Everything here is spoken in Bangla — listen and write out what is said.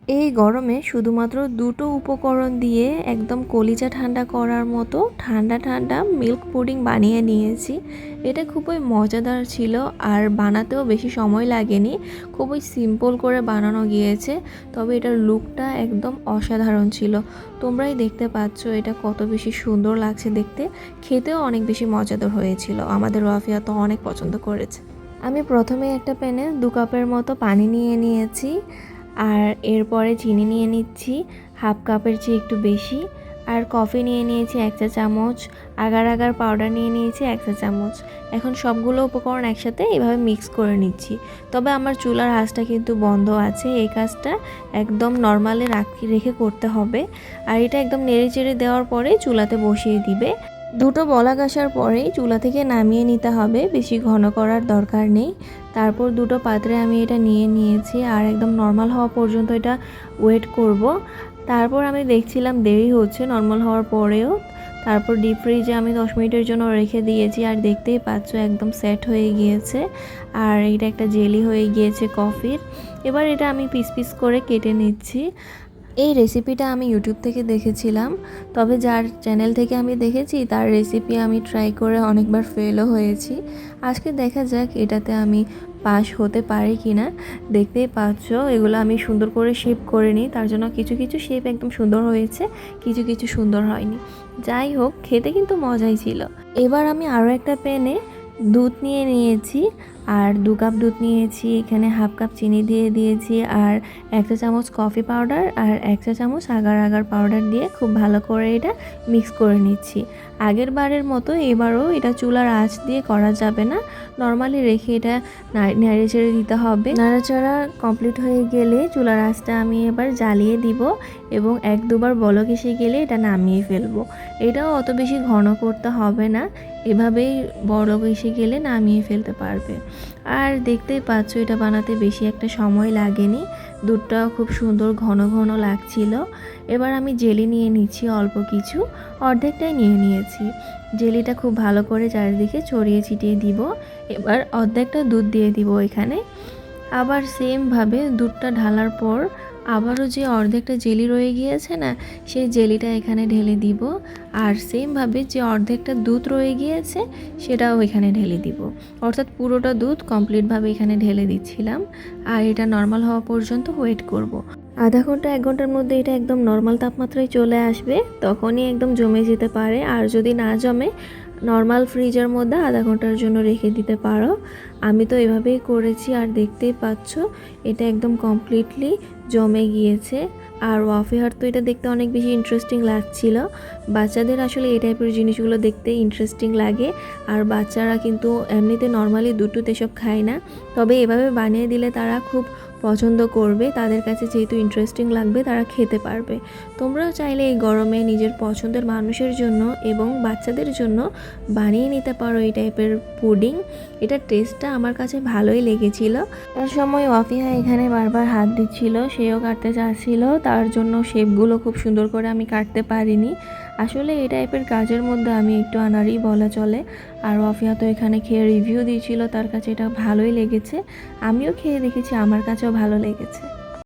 এই গরমে শুধুমাত্র দুটো উপকরণ দিয়ে একদম কলিজা ঠান্ডা করার মতো ঠান্ডা ঠান্ডা মিল্ক পুডিং বানিয়ে নিয়েছি। এটা খুবই মজাদার ছিল আর বানাতেও বেশি সময় লাগেনি, খুবই সিম্পল করে বানানো গিয়েছে। তবে এটার লুকটা একদম অসাধারণ ছিল। তোমরাই দেখতে পাচ্ছ এটা কত বেশি সুন্দর লাগছে দেখতে, খেতেও অনেক বেশি মজাদার হয়েছিল। আমাদের ওয়াফিয়া তো অনেক পছন্দ করেছে। আমি প্রথমে একটা প্যানে 2 কাপের মতো পানি নিয়ে নিয়েছি, আর এরপরে চিনি নিয়ে নিচ্ছি হাফ কাপের চেয়ে একটু বেশি, আর কফি নিয়ে নিয়েছি 1 চা চামচ, আগার আগার পাউডার নিয়ে নিয়েছি 1 চা চামচ। এখন সবগুলো উপকরণ একসাথে এভাবে মিক্স করে নিচ্ছি। তবে আমার চুলার আঁচটা কিন্তু বন্ধ আছে, এই কাজটা একদম নর্মালে রেখে করতে হবে। আর এটা একদম নেড়ে চেড়ে দেওয়ার পরে চুলাতে বসিয়ে দিবে। দুটো বলক আসার পরেই চুলা থেকে নামিয়ে নিতে হবে, বেশি ঘন করার দরকার নেই। তারপর দুটো পাত্রে আমি এটা নিয়ে নিয়েছি আর একদম নর্মাল হওয়া পর্যন্ত এটা ওয়েট করব। তারপর আমি দেখছিলাম দেরি হচ্ছে নর্মাল হওয়ার পরেও। তারপর ডিপ ফ্রিজে আমি 10 মিনিটের জন্য রেখে দিয়েছি, আর দেখতেই পাচ্ছ একদম সেট হয়ে গিয়েছে। আর এটা একটা জেলি হয়ে গিয়েছে কফির। এবার এটা আমি পিস পিস করে কেটে নিচ্ছি। এই রেসিপিটা আমি ইউটিউব থেকে দেখেছিলাম, তবে যার চ্যানেল থেকে আমি দেখেছি তার রেসিপি আমি ট্রাই করে অনেকবার ফেলও হয়েছি। আজকে দেখা যাক এটাতে আমি পাস হতে পারি কি না। দেখতেই পাচ্ছ এগুলো আমি সুন্দর করে শেপ করে নিই, তার জন্য কিছু কিছু শেপ একদম সুন্দর হয়েছে, কিছু কিছু সুন্দর হয়নি। যাই হোক, খেতে কিন্তু মজাই ছিল। এবার আমি আরও একটা প্যানে দুধ নিয়ে নিয়েছি, আর 2 কাপ দুধ নিয়েছি। এখানে হাফ কাপ চিনি দিয়ে দিয়েছি, আর 1 চা চামচ কফি পাউডার আর 1 চা চামচ আগার আগার পাউডার দিয়ে খুব ভালো করে এটা মিক্স করে নিচ্ছি। আগের বারের মতো এবারও এটা চুলার আঁচ দিয়ে করা যাবে না, নর্মালি রেখে এটা নেড়ে চেড়ে দিতে হবে। নাড়াচাড়া কমপ্লিট হয়ে গেলে চুলার আঁচটা আমি এবার জ্বালিয়ে দিব, এবং 1-2 বার বলক এসে গেলে এটা নামিয়ে ফেলবো। এটাও অত বেশি ঘন করতে হবে না, এভাবেই বলক এসে গেলে নামিয়ে ফেলতে পারবে। আর দেখতেই পাচ্ছ এটা বানাতে বেশি একটা সময় লাগেনি, দুধটাও খুব সুন্দর ঘন ঘন লাগছিল। এবার আমি জেলি নিয়ে নিচ্ছি অল্প কিছু, অর্ধেকটাই নিয়ে নিয়েছি। জেলিটা খুব ভালো করে চারিদিকে ছড়িয়ে ছিটিয়ে দিব। এবার অর্ধেকটা দুধ দিয়ে দিব এখানে। আবার সেমভাবে দুধটা ঢালার পর আবারও যে অর্ধেকটা জেলি রয়ে গিয়েছে না, সেই জেলিটা এখানে ঢেলে দিব। আর সেমভাবে যে অর্ধেকটা দুধ রয়ে গিয়েছে সেটাও এখানে ঢেলে দিব, অর্থাৎ পুরোটা দুধ কমপ্লিটভাবে এখানে ঢেলে দিচ্ছিলাম। আর এটা নর্মাল হওয়া পর্যন্ত ওয়েট করব। আধা ঘন্টা 1 ঘন্টার মধ্যে এটা একদম নর্মাল তাপমাত্রায় চলে আসবে, তখনই একদম জমে যেতে পারে। আর যদি না জমে, নর্মাল ফ্রিজের মধ্যে আধা ঘন্টার জন্য রেখে দিতে পারো। আমি তো এভাবেই করেছি, আর দেখতেই পাচ্ছ এটা একদম কমপ্লিটলি জমে গিয়েছে। আর ওয়াফিহার তো এটা দেখতে অনেক বেশি ইন্টারেস্টিং লাগছিল। বাচ্চাদের আসলে এই টাইপের জিনিসগুলো দেখতে ইন্টারেস্টিং লাগে, আর বাচ্চারা কিন্তু এমনিতে নর্মালি দুধ এসব খায় না, তবে এভাবে বানিয়ে দিলে তারা খুব পছন্দ করবে। তাদের কাছে যেহেতু ইন্টারেস্টিং লাগবে, তারা খেতে পারবে। তোমরাও চাইলে এই গরমে নিজের পছন্দের মানুষের জন্য এবং বাচ্চাদের জন্য বানিয়ে নিতে পারো এই টাইপের পুডিং। এটার টেস্টটা আমার কাছে ভালোই লেগেছিল। তার সময় ওয়াফিহা এখানে বারবার হাত দিচ্ছিল, সেও কাটতে চাচ্ছিল, তার জন্য শেপগুলো খুব সুন্দর করে আমি কাটতে পারিনি। আসলে এই টাইপের কাজের মধ্যে আমি একটু আনাড়ি বলা চলে। আর ওয়াফিয়া তো এখানে খেয়ে রিভিউ দিয়েছিল, তার কাছে এটা ভালোই লেগেছে। আমিও খেয়ে দেখেছি, আমার কাছেও ভালো লেগেছে।